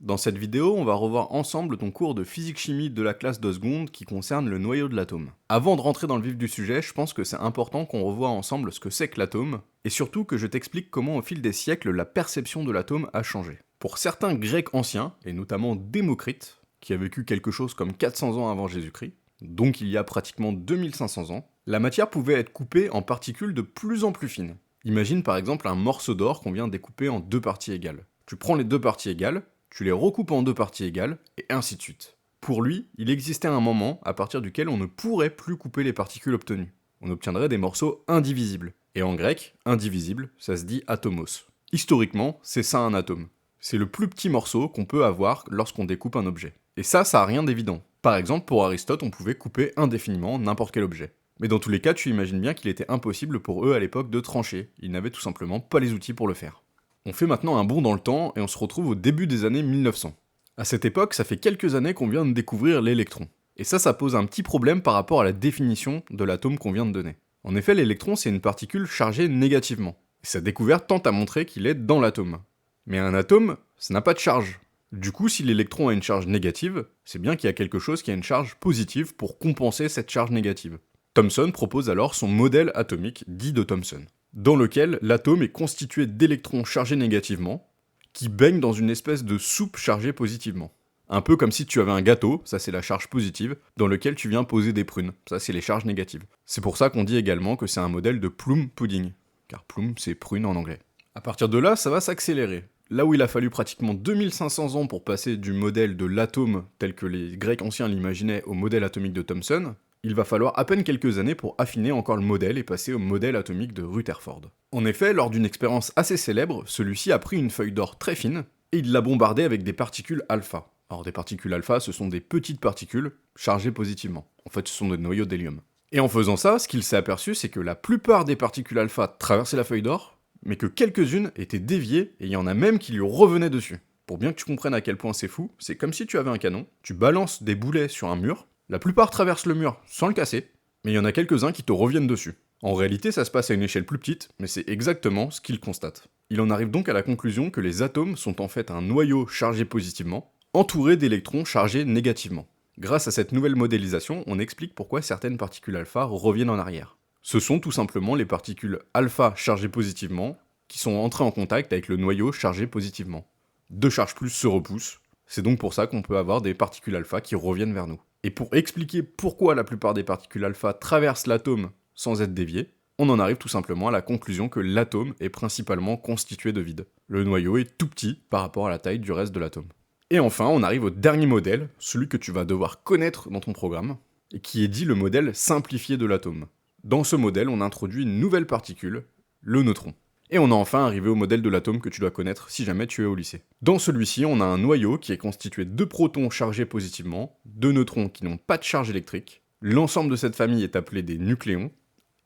Dans cette vidéo, on va revoir ensemble ton cours de physique-chimie de la classe de seconde qui concerne le noyau de l'atome. Avant de rentrer dans le vif du sujet, je pense que c'est important qu'on revoie ensemble ce que c'est que l'atome, et surtout que je t'explique comment au fil des siècles la perception de l'atome a changé. Pour certains Grecs anciens, et notamment Démocrite, qui a vécu quelque chose comme 400 ans avant Jésus-Christ, donc il y a pratiquement 2500 ans, la matière pouvait être coupée en particules de plus en plus fines. Imagine par exemple un morceau d'or qu'on vient découper en deux parties égales. Tu prends les deux parties égales, tu les recoupes en deux parties égales, et ainsi de suite. Pour lui, il existait un moment à partir duquel on ne pourrait plus couper les particules obtenues. On obtiendrait des morceaux indivisibles. Et en grec, indivisible, ça se dit atomos. Historiquement, c'est ça un atome. C'est le plus petit morceau qu'on peut avoir lorsqu'on découpe un objet. Et ça a rien d'évident. Par exemple, pour Aristote, on pouvait couper indéfiniment n'importe quel objet. Mais dans tous les cas, tu imagines bien qu'il était impossible pour eux à l'époque de trancher. Ils n'avaient tout simplement pas les outils pour le faire. On fait maintenant un bond dans le temps et on se retrouve au début des années 1900. À cette époque, ça fait quelques années qu'on vient de découvrir l'électron. Et ça pose un petit problème par rapport à la définition de l'atome qu'on vient de donner. En effet, l'électron, c'est une particule chargée négativement. Et sa découverte tente à montrer qu'il est dans l'atome. Mais un atome, ça n'a pas de charge. Du coup, si l'électron a une charge négative, c'est bien qu'il y a quelque chose qui a une charge positive pour compenser cette charge négative. Thomson propose alors son modèle atomique dit de Thomson, dans lequel l'atome est constitué d'électrons chargés négativement, qui baignent dans une espèce de soupe chargée positivement. Un peu comme si tu avais un gâteau, ça c'est la charge positive, dans lequel tu viens poser des prunes, ça c'est les charges négatives. C'est pour ça qu'on dit également que c'est un modèle de plum pudding, car plum c'est prune en anglais. À partir de là, ça va s'accélérer. Là où il a fallu pratiquement 2500 ans pour passer du modèle de l'atome tel que les Grecs anciens l'imaginaient au modèle atomique de Thomson, il va falloir à peine quelques années pour affiner encore le modèle et passer au modèle atomique de Rutherford. En effet, lors d'une expérience assez célèbre, celui-ci a pris une feuille d'or très fine et il l'a bombardée avec des particules alpha. Alors des particules alpha, ce sont des petites particules chargées positivement. En fait, ce sont des noyaux d'hélium. Et en faisant ça, ce qu'il s'est aperçu, c'est que la plupart des particules alpha traversaient la feuille d'or, mais que quelques-unes étaient déviées et il y en a même qui lui revenaient dessus. Pour bien que tu comprennes à quel point c'est fou, c'est comme si tu avais un canon, tu balances des boulets sur un mur, la plupart traversent le mur sans le casser, mais il y en a quelques-uns qui te reviennent dessus. En réalité, ça se passe à une échelle plus petite, mais c'est exactement ce qu'il constate. Il en arrive donc à la conclusion que les atomes sont en fait un noyau chargé positivement, entouré d'électrons chargés négativement. Grâce à cette nouvelle modélisation, on explique pourquoi certaines particules alpha reviennent en arrière. Ce sont tout simplement les particules alpha chargées positivement qui sont entrées en contact avec le noyau chargé positivement. Deux charges plus se repoussent, c'est donc pour ça qu'on peut avoir des particules alpha qui reviennent vers nous. Et pour expliquer pourquoi la plupart des particules alpha traversent l'atome sans être déviées, on en arrive tout simplement à la conclusion que l'atome est principalement constitué de vide. Le noyau est tout petit par rapport à la taille du reste de l'atome. Et enfin, on arrive au dernier modèle, celui que tu vas devoir connaître dans ton programme, et qui est dit le modèle simplifié de l'atome. Dans ce modèle, on introduit une nouvelle particule, le neutron. Et on est enfin arrivé au modèle de l'atome que tu dois connaître si jamais tu es au lycée. Dans celui-ci, on a un noyau qui est constitué de protons chargés positivement, de neutrons qui n'ont pas de charge électrique. L'ensemble de cette famille est appelé des nucléons,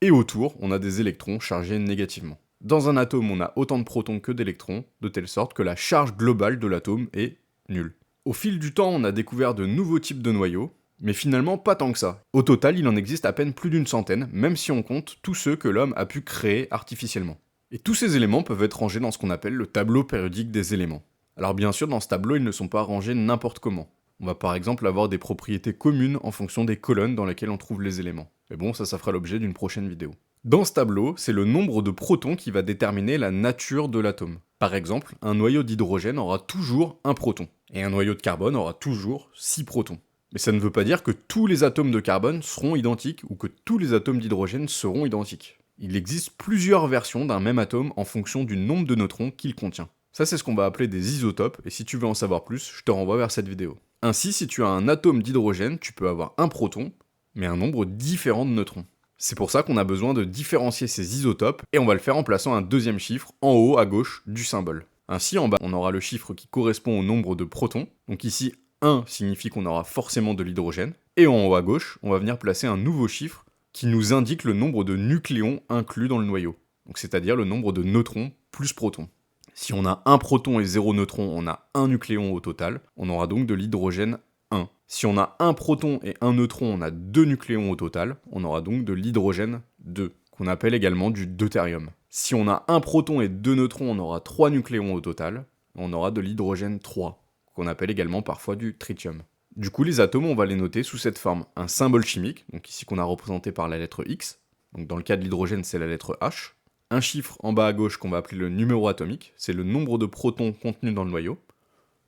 et autour, on a des électrons chargés négativement. Dans un atome, on a autant de protons que d'électrons, de telle sorte que la charge globale de l'atome est nulle. Au fil du temps, on a découvert de nouveaux types de noyaux, mais finalement pas tant que ça. Au total, il en existe à peine plus d'une centaine, même si on compte tous ceux que l'homme a pu créer artificiellement. Et tous ces éléments peuvent être rangés dans ce qu'on appelle le tableau périodique des éléments. Alors bien sûr, dans ce tableau, ils ne sont pas rangés n'importe comment. On va par exemple avoir des propriétés communes en fonction des colonnes dans lesquelles on trouve les éléments. Mais bon, ça fera l'objet d'une prochaine vidéo. Dans ce tableau, c'est le nombre de protons qui va déterminer la nature de l'atome. Par exemple, un noyau d'hydrogène aura toujours un proton, et un noyau de carbone aura toujours 6 protons. Mais ça ne veut pas dire que tous les atomes de carbone seront identiques, ou que tous les atomes d'hydrogène seront identiques. Il existe plusieurs versions d'un même atome en fonction du nombre de neutrons qu'il contient. Ça, c'est ce qu'on va appeler des isotopes, et si tu veux en savoir plus, je te renvoie vers cette vidéo. Ainsi, si tu as un atome d'hydrogène, tu peux avoir un proton, mais un nombre différent de neutrons. C'est pour ça qu'on a besoin de différencier ces isotopes, et on va le faire en plaçant un deuxième chiffre en haut à gauche du symbole. Ainsi, en bas, on aura le chiffre qui correspond au nombre de protons, donc ici, 1 signifie qu'on aura forcément de l'hydrogène, et en haut à gauche, on va venir placer un nouveau chiffre qui nous indique le nombre de nucléons inclus dans le noyau, donc c'est-à-dire le nombre de neutrons plus protons. Si on a un proton et 0 neutron, on a un nucléon au total, on aura donc de l'hydrogène 1. Si on a un proton et un neutron, on a 2 nucléons au total, on aura donc de l'hydrogène 2, qu'on appelle également du deutérium. Si on a un proton et 2 neutrons, on aura 3 nucléons au total, on aura de l'hydrogène 3, qu'on appelle également parfois du tritium. Du coup, les atomes, on va les noter sous cette forme. Un symbole chimique, donc ici qu'on a représenté par la lettre X, donc dans le cas de l'hydrogène, c'est la lettre H. Un chiffre en bas à gauche qu'on va appeler le numéro atomique, c'est le nombre de protons contenus dans le noyau.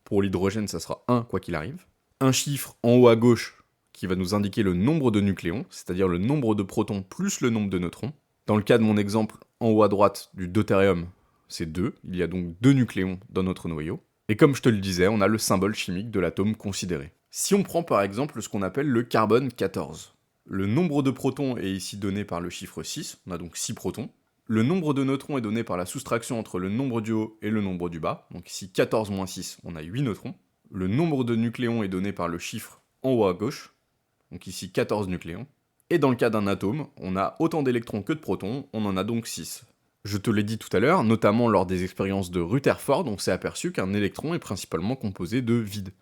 Pour l'hydrogène, ça sera 1 quoi qu'il arrive. Un chiffre en haut à gauche qui va nous indiquer le nombre de nucléons, c'est-à-dire le nombre de protons plus le nombre de neutrons. Dans le cas de mon exemple, en haut à droite du deutérium, c'est 2. Il y a donc 2 nucléons dans notre noyau. Et comme je te le disais, on a le symbole chimique de l'atome considéré. Si on prend par exemple ce qu'on appelle le carbone 14, le nombre de protons est ici donné par le chiffre 6, on a donc 6 protons. Le nombre de neutrons est donné par la soustraction entre le nombre du haut et le nombre du bas, donc ici 14 moins 6, on a 8 neutrons. Le nombre de nucléons est donné par le chiffre en haut à gauche, donc ici 14 nucléons. Et dans le cas d'un atome, on a autant d'électrons que de protons, on en a donc 6. Je te l'ai dit tout à l'heure, notamment lors des expériences de Rutherford, on s'est aperçu qu'un électron est principalement composé de vide.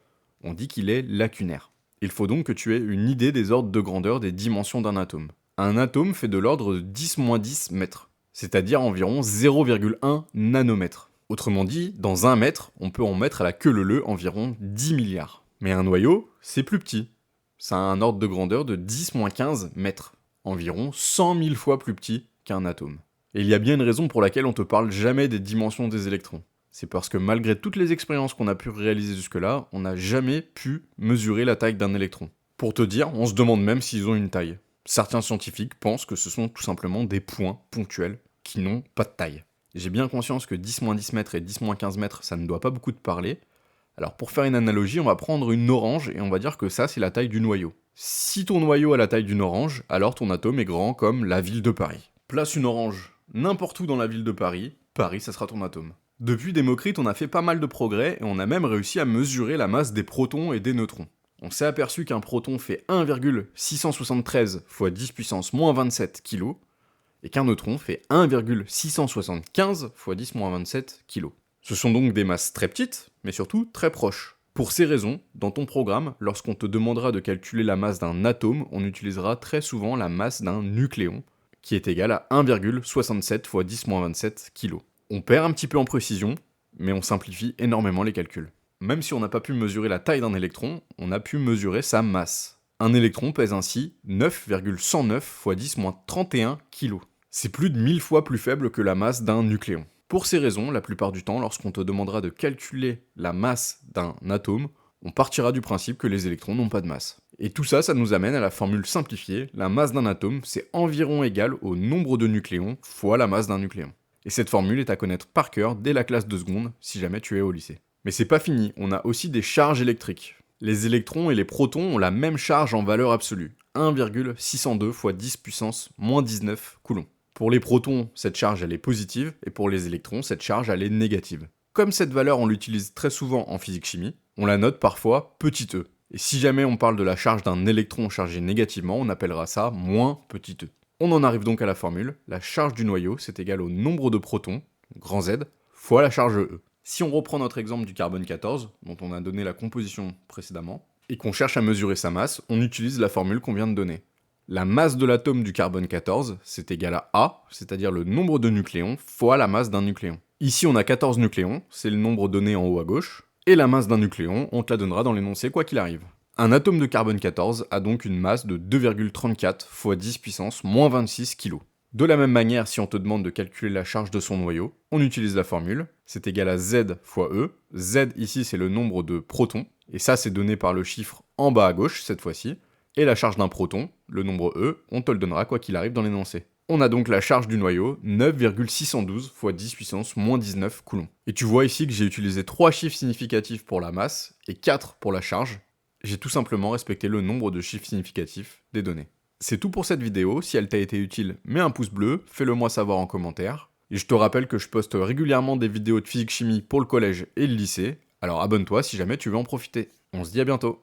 On dit qu'il est lacunaire. Il faut donc que tu aies une idée des ordres de grandeur des dimensions d'un atome. Un atome fait de l'ordre de 10-10 mètres, c'est-à-dire environ 0,1 nanomètre. Autrement dit, dans 1 mètre, on peut en mettre à la queue leu environ 10 milliards. Mais un noyau, c'est plus petit. Ça a un ordre de grandeur de 10-15 mètres, environ 100 000 fois plus petit qu'un atome. Et il y a bien une raison pour laquelle on te parle jamais des dimensions des électrons. C'est parce que malgré toutes les expériences qu'on a pu réaliser jusque-là, on n'a jamais pu mesurer la taille d'un électron. Pour te dire, on se demande même s'ils ont une taille. Certains scientifiques pensent que ce sont tout simplement des points ponctuels qui n'ont pas de taille. J'ai bien conscience que 10-10 mètres et 10-15 mètres, ça ne doit pas beaucoup te parler. Alors pour faire une analogie, on va prendre une orange et on va dire que ça c'est la taille du noyau. Si ton noyau a la taille d'une orange, alors ton atome est grand comme la ville de Paris. Place une orange n'importe où dans la ville de Paris, Paris ça sera ton atome. Depuis Démocrite, on a fait pas mal de progrès et on a même réussi à mesurer la masse des protons et des neutrons. On s'est aperçu qu'un proton fait 1,673 fois 10 puissance moins 27 kg et qu'un neutron fait 1,675 fois 10 moins 27 kg. Ce sont donc des masses très petites, mais surtout très proches. Pour ces raisons, dans ton programme, lorsqu'on te demandera de calculer la masse d'un atome, on utilisera très souvent la masse d'un nucléon, qui est égale à 1,67 fois 10 moins 27 kg. On perd un petit peu en précision, mais on simplifie énormément les calculs. Même si on n'a pas pu mesurer la taille d'un électron, on a pu mesurer sa masse. Un électron pèse ainsi 9,109 fois 10 moins 31 kg. C'est plus de 1000 fois plus faible que la masse d'un nucléon. Pour ces raisons, la plupart du temps, lorsqu'on te demandera de calculer la masse d'un atome, on partira du principe que les électrons n'ont pas de masse. Et tout ça, ça nous amène à la formule simplifiée, la masse d'un atome, c'est environ égal au nombre de nucléons fois la masse d'un nucléon. Et cette formule est à connaître par cœur dès la classe de seconde, si jamais tu es au lycée. Mais c'est pas fini, on a aussi des charges électriques. Les électrons et les protons ont la même charge en valeur absolue, 1,602 fois 10 puissance moins 19 coulombs. Pour les protons, cette charge elle est positive, et pour les électrons, cette charge elle est négative. Comme cette valeur on l'utilise très souvent en physique-chimie, on la note parfois petit e. Et si jamais on parle de la charge d'un électron chargé négativement, on appellera ça moins petit e. On en arrive donc à la formule, la charge du noyau c'est égal au nombre de protons, grand Z, fois la charge E. Si on reprend notre exemple du carbone 14, dont on a donné la composition précédemment, et qu'on cherche à mesurer sa masse, on utilise la formule qu'on vient de donner. La masse de l'atome du carbone 14, c'est égal à A, c'est-à-dire le nombre de nucléons fois la masse d'un nucléon. Ici on a 14 nucléons, c'est le nombre donné en haut à gauche, et la masse d'un nucléon, on te la donnera dans l'énoncé quoi qu'il arrive. Un atome de carbone 14 a donc une masse de 2,34 fois 10 puissance moins 26 kg. De la même manière, si on te demande de calculer la charge de son noyau, on utilise la formule, c'est égal à Z fois E. Z ici c'est le nombre de protons, et ça c'est donné par le chiffre en bas à gauche cette fois-ci, et la charge d'un proton, le nombre E, on te le donnera quoi qu'il arrive dans l'énoncé. On a donc la charge du noyau, 9,612 fois 10 puissance moins 19 coulombs. Et tu vois ici que j'ai utilisé 3 chiffres significatifs pour la masse, et 4 pour la charge. J'ai tout simplement respecté le nombre de chiffres significatifs des données. C'est tout pour cette vidéo, si elle t'a été utile, mets un pouce bleu, fais-le moi savoir en commentaire. Et je te rappelle que je poste régulièrement des vidéos de physique-chimie pour le collège et le lycée, alors abonne-toi si jamais tu veux en profiter. On se dit à bientôt.